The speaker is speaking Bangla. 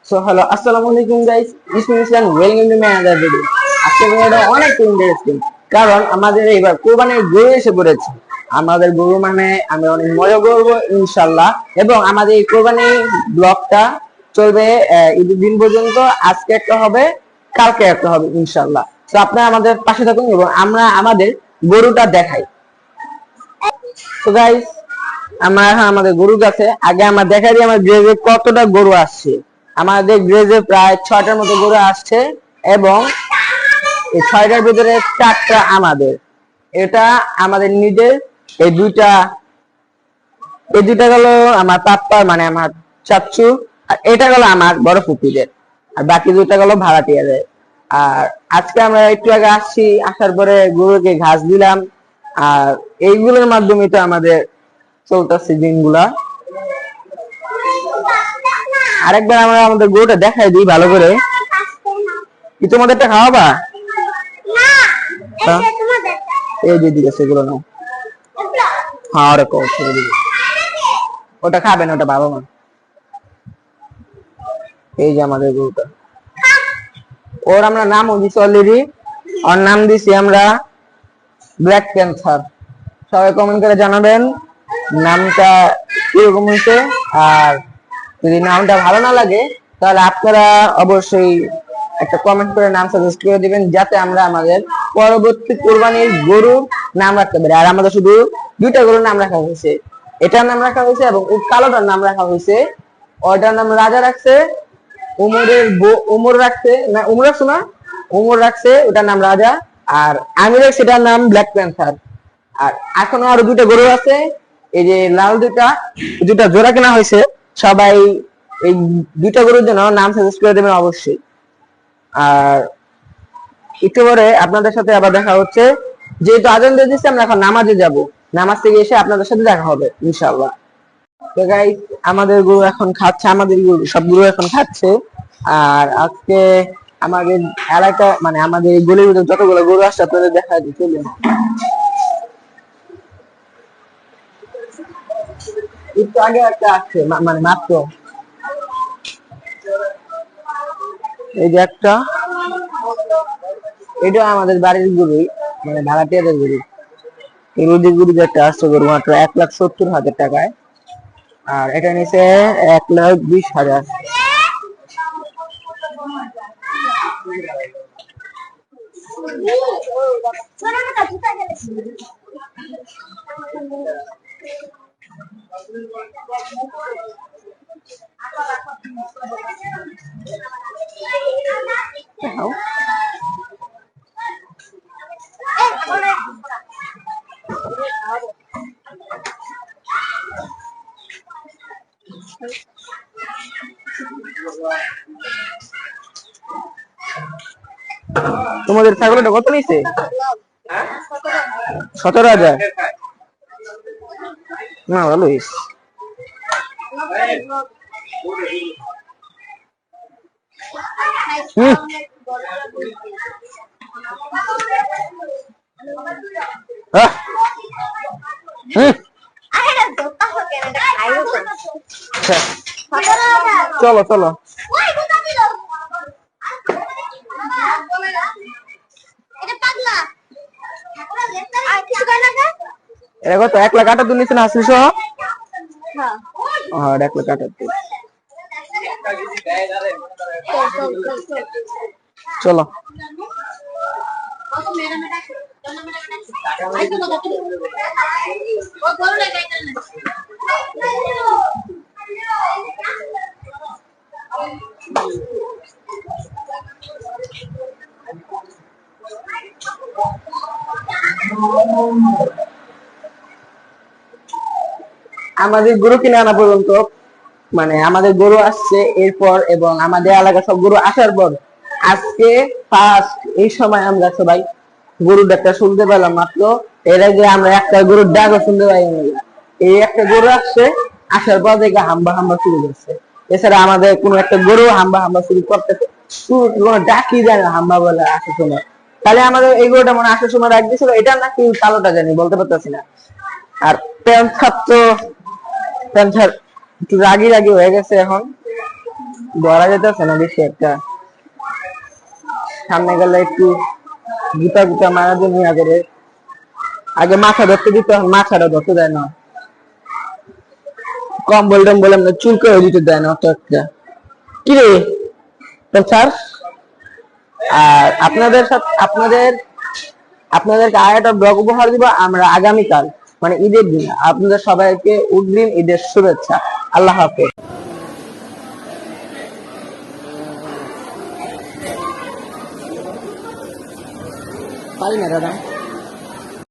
সো হ্যালো, আসসালামু আলাইকুম guys, Islam welcome to my other video. আজকে ভিডিওটা অনেক ইন্টারেস্টিং, কারণ আমাদের এবার কোরবানির গরু এসে পড়েছে। আমাদের গরু মানে আমি অনেক মজা করবো ইনশাল্লাহ, এবং আমাদের এই কোরবানি ব্লগটা চলবে ঈদের দিন পর্যন্ত। আজকে একটা হবে, কালকে একটা হবে ইনশাল্লাহ। তো আপনারা আমাদের পাশে থাকুন এবং আমরা আমাদের গরুটা দেখাই। তো গাইস, আমরা এখন আমাদের গরু কাছে আগে আমরা দেখাই দিই আমার গ্রেজে কতটা গরু আসছে। আমাদের গ্রেজে প্রায় 6টার মতো গরু আসছে, এবং এই 6টার ভিতরে 4টা আমাদের। এটা আমাদের নিজের। এই দুইটা গেল আমার পাপ্পার, মানে আমার চাচ্চু। আর এটা গেল আমার বড় ফুপিদের। আর বাকি দুইটা গেল ভাড়াটিয়াদের। আর আজকে আমরা একটু আগে আসছি, আসার পরে গরুকে ঘাস দিলাম। আর এইগুলোর মাধ্যমে তো আমাদের চলতেছে দিনগুলা। আরেকবার আমরা আমাদের গরুটা দেখাই দিই ভালো করে। কি তোমাদেরটা খাওয়াবা? এই যে দিকে সেগুলো নাও। হ্যাঁ, ওটা খাবে না, ওটা ভালো না। এই যে আমাদের গরুটা, ওর আমরা নাম দিছি অলরেডি। ওর নাম দিছি আমরা ব্ল্যাক প্যান্থার। সবাই কমেন্ট করে জানাবেন নামটা কিরকম হয়েছে। আর যদি নামটা ভালো না লাগে, তাহলে আপনারা অবশ্যই একটা কমেন্ট করে নাম সাজেস্ট করে দিবেন, যাতে আমরা আমাদের পরবর্তী কোরবানির গরুর নাম রাখতে পারি। আর আমাদের শুধু দুইটা গরুর নাম রাখা হয়েছে। এটার নাম রাখা হয়েছে এবং কালোটার নাম রাখা হয়েছে। ওটার নাম রাজা রাখছে, উমর রাখছে না, উমর রাখছো না, উমর রাখছে, ওটার নাম রাজা। আর আমি রাখছি এটার নাম ব্ল্যাক প্যান্থার। আর এখনো আরো দুইটা গরু আছে, এই যে লাল দুইটা জোড়া কেনা হয়েছে। সবাই এই দুইটা গরুর জন্য নাম সাজেস্ট করে দেবেন অবশ্যই। আর একটু পরে আপনাদের সাথে আবার দেখা হচ্ছে। যেহেতু আজান দিয়ে দিচ্ছে, আমরা এখন নামাজে যাব। নামাজ থেকে এসে আপনাদের সাথে দেখা হবে ইনশাআল্লাহ। তো গাইস, আমাদের গরু এখন খাচ্ছে, আমাদের গরু সব গরু এখন খাচ্ছে। আর আজকে আমাদের এলাকা, মানে আমাদের এই গলির ভিতরে যতগুলো গরু আসছে আপনাদের দেখা দিচ্ছে। একটু আগে একটা আসছে, মানে মাত্র এই যে একটা, এটা আমাদের বাড়ির গরুই, মানে ভাড়াটিয়াদের গরু। এই রোদের গরু যে একটা আসছে গরু মাত্র 1,70,000 টাকায়। আর এটা নিচে 1,20,000। তোমাদের ছাগলটা কত নিছে? 17,000। না, ভালো হয়েছে। চলো চলো, এটা কত? 1,08,000 নিচ্ছে না আসলে সহ? হ্যাঁ, 1,08,000। চলো। আমাদের গরু কিনে আনা পর্যন্ত, মানে আমাদের গরু আসছে এরপর, এবং আমাদের এলাকা সব গরু আসার পর আজকে ফার্স্ট এই সময় আমরা সবাই গরুর ডাকটা শুনতে পেলাম মাত্র। এর আগে আমরা একটা গরুর ডাকও শুনতে পাইনি। এই একটা গরু আসছে, আসার পর থেকে হাম্বা হাম্বা শুরু করছে। এছাড়া আমাদের কোনো একটা গরু হাম্বা হাম্বা শুরু করতেছে, কোনো ডাকি যায় না হাম্বা বলে আসার সময়। তাহলে আমাদের এই গরুটা মনে আসার সময় ডাক দিয়েছিল, এটা নাকি কালোটা জানি, বলতে পারতেছি না। আর প্যান্থার তো, প্যান্থার একটু রাগি রাগি হয়ে গেছে এখন। ধরা যেতেছে না বেশি একটা, সামনে গেলে একটু গুতা গুতা মারা দুনিয়া করে। আগে মাথা ধরতে দিত, এখন মাথাটা ধরতে দেয় না। কম্বল টম্বল আমরা চুল করে দিতে দেয় না অত একটা। কি রে স্যার, আর আপনাদের সাথে আপনাদেরকে আর একটা ব্লগ উপহার দিব আমরা আগামীকাল, মানে ঈদের দিন। আপনাদের সবাইকে অগ্রিম ঈদের শুভেচ্ছা। আল্লাহ হাফেজ। পারি না দাদা।